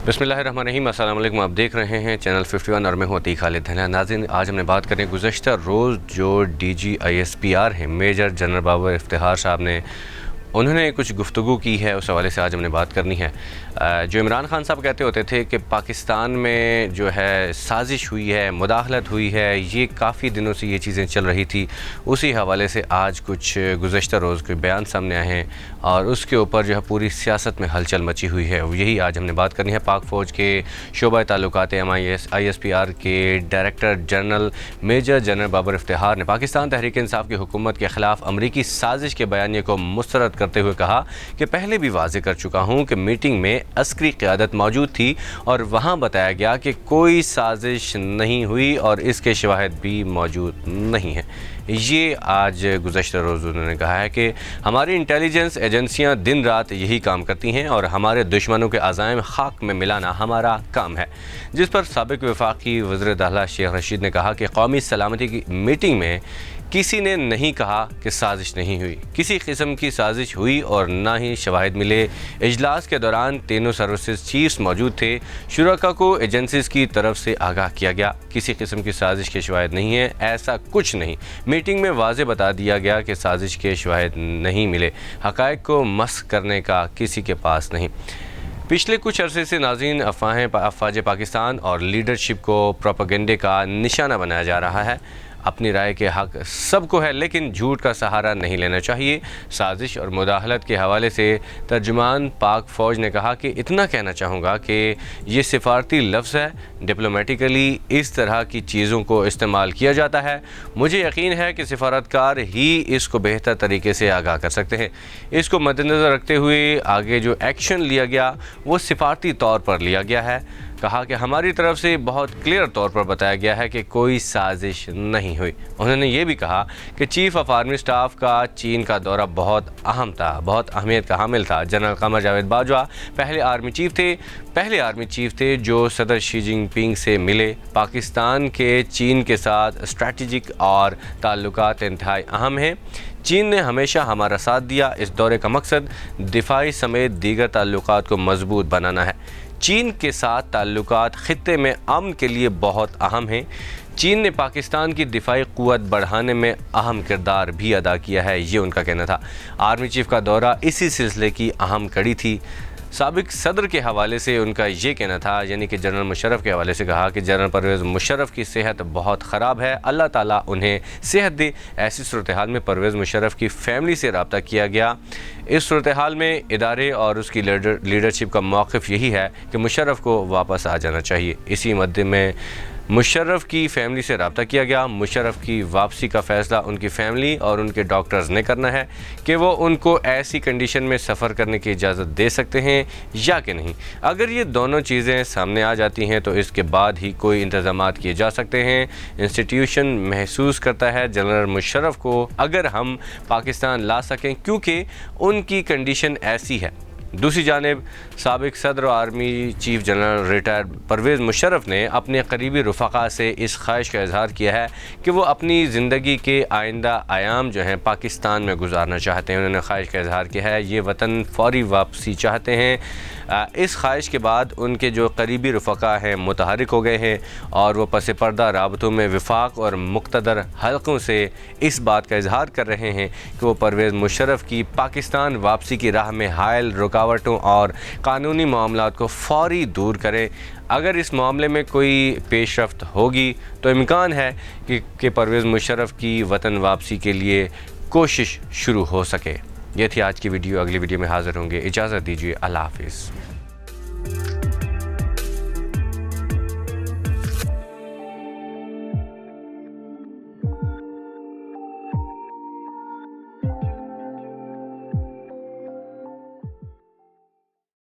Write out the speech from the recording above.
बिस्मिल्लाहिर्रहमानिर्रहीम। अस्सलाम वालेकुम। आप देख रहे हैं चैनल 51 और मैं हूं अतीक खालिद धनिया। नाज़रीन, आज हमने बात करें गुज़श्ता रोज़ जो DG ISPR हैं मेजर जनरल बाबर इफ्तिखार साहब ने उन्होंने कुछ गुफ्तगू की है, उस हवाले से आज हमने बात करनी है। जो इमरान खान साहब कहते होते थे कि पाकिस्तान में जो है साजिश हुई है, मुदाखलत हुई है, ये काफ़ी दिनों से ये चीज़ें चल रही थी। उसी हवाले से आज कुछ गुज़श्ता रोज़ के बयान सामने आए हैं और उसके ऊपर जो है पूरी सियासत में हलचल मची हुई है। यही आज हमने बात करनी है। पाक फ़ौज के शोबा ताल्लुकात ISPR के director general major general Babar Iftikhar ने पाकिस्तान तहरीक इंसाफ की हुकूमत के ख़िलाफ़ अमरीकी साजिश के बयानिए को मुस्तरद करते हुए कहा कि पहले भी वाज़ेह कर चुका हूँ कि मीटिंग में अस्करी क़यादत मौजूद थी और वहाँ बताया गया कि कोई साजिश नहीं हुई और इसके शवाहिद भी मौजूद नहीं हैं। ये आज गुज़श्ता रोज़ उन्होंने कहा है कि हमारी इंटेलिजेंस एजेंसियाँ दिन रात यही काम करती हैं और हमारे दुश्मनों के अज़ाइम खाक में मिलाना हमारा काम है। जिस पर साबिक़ वफ़ाक़ी वज़ीर दाखिला शेख रशीद ने कहा कि कौमी सलामती की मीटिंग में किसी ने नहीं कहा कि साजिश नहीं हुई, किसी किस्म की साजिश हुई और ना ही शवाहिद मिले। इजलास के दौरान तीनों सर्विसेज चीफ्स मौजूद थे। शुरका को एजेंसीज़ की तरफ से आगाह किया गया, किसी किस्म की साजिश के शवाहिद नहीं है, ऐसा कुछ नहीं। मीटिंग में वाज़ेह बता दिया गया कि साजिश के शवाहिद नहीं मिले, हक़ाइक़ को मस्ख़ करने का किसी के पास नहीं। पिछले कुछ अरसे से नाज़रीन अफ़वाज पाकिस्तान और लीडरशिप को प्रोपेगेंडे का निशाना बनाया जा रहा है। अपनी राय के हक़ सबको है, लेकिन झूठ का सहारा नहीं लेना चाहिए। साजिश और मुदाखलत के हवाले से तर्जुमान पाक फ़ौज ने कहा कि इतना कहना चाहूँगा कि ये सिफारती लफ्ज़ है, डिप्लोमेटिकली इस तरह की चीज़ों को इस्तेमाल किया जाता है। मुझे यकीन है कि सिफारतकार ही इसको बेहतर तरीके से आगाह कर सकते हैं। इसको मद्देनज़र रखते हुए आगे जो एक्शन लिया गया वो सिफारती तौर पर लिया गया है। कहा कि हमारी तरफ से बहुत क्लियर तौर पर बताया गया है कि कोई साजिश नहीं हुई। उन्होंने ये भी कहा कि चीफ़ ऑफ आर्मी स्टाफ का चीन का दौरा बहुत अहम था, बहुत अहमियत का हामिल था। जनरल कमर जावेद बाजवा पहले आर्मी चीफ थे जो सदर शी जिनपिंग से मिले। पाकिस्तान के चीन के साथ स्ट्रेटजिक और ताल्लुकात इंतहाई अहम हैं। चीन ने हमेशा हमारा साथ दिया। इस दौरे का मकसद दिफाई समेत दीगर ताल्लुकात को मजबूत बनाना है। चीन के साथ ताल्लुकात खित्ते में अमन के लिए बहुत अहम हैं। चीन ने पाकिस्तान की दिफाई क़ुव्वत बढ़ाने में अहम किरदार भी अदा किया है, ये उनका कहना था। आर्मी चीफ़ का दौरा इसी सिलसिले की अहम कड़ी थी। साबिक़ सदर के हवाले से उनका ये कहना था, यानी कि जनरल मुशर्रफ के हवाले से कहा कि जनरल परवेज़ मुशर्रफ की सेहत बहुत ख़राब है, अल्लाह ताला उन्हें सेहत दे। ऐसी सूरत हाल में परवेज़ मुशर्रफ की फ़ैमिली से रब्ता किया गया। इस सूरत हाल में इदारे और उसकी लीडरशिप का मौक़िफ़ यही है कि मुशर्रफ को वापस आ जाना चाहिए। इसी मद्दे में मुशर्रफ की फ़ैमिली से रब्ता किया गया। मुशर्रफ की वापसी का फ़ैसला उनकी फ़ैमिली और उनके डॉक्टर्स ने करना है कि वो उनको ऐसी कंडीशन में सफ़र करने की इजाज़त दे सकते हैं या कि नहीं। अगर ये दोनों चीज़ें सामने आ जाती हैं तो इसके बाद ही कोई इंतज़ामात किए जा सकते हैं। इंस्टीट्यूशन महसूस करता है जनरल मुशर्रफ को अगर हम पाकिस्तान ला सकें, क्योंकि उनकी कंडीशन ऐसी है। दूसरी जानिब साबिक़ सदर army chief general retired Pervez Musharraf ने अपने करीबी रफ़क़ा से इस ख्वाहिश का इजहार किया है कि वो अपनी ज़िंदगी के आइंदा आयाम जो हैं पाकिस्तान में गुजारना चाहते हैं। उन्होंने ख्वाहिश का इजहार किया है, ये वतन फ़ौरी वापसी चाहते हैं। इस ख्वाहिश के बाद उनके जो करीबी रफ़क़ा हैं मुतहरिक हो गए हैं और वो पस पर्दा राबतों में विफाक और मुक़्तदर हलक़ों से इस बात का इजहार कर रहे हैं कि वो परवेज़ मुशर्रफ की पाकिस्तान वापसी की राह में हायल रुकावटों और कानूनी मामलात को फ़ौरी दूर करें। अगर इस मामले में कोई पेशरफ्त होगी तो इम्कान है कि परवेज़ मुशर्रफ की वतन वापसी के लिए कोशिश शुरू हो सके। ये थी आज की वीडियो। अगली वीडियो में हाज़िर होंगे। इजाज़त दीजिए। अल्लाह हाफ़िज़।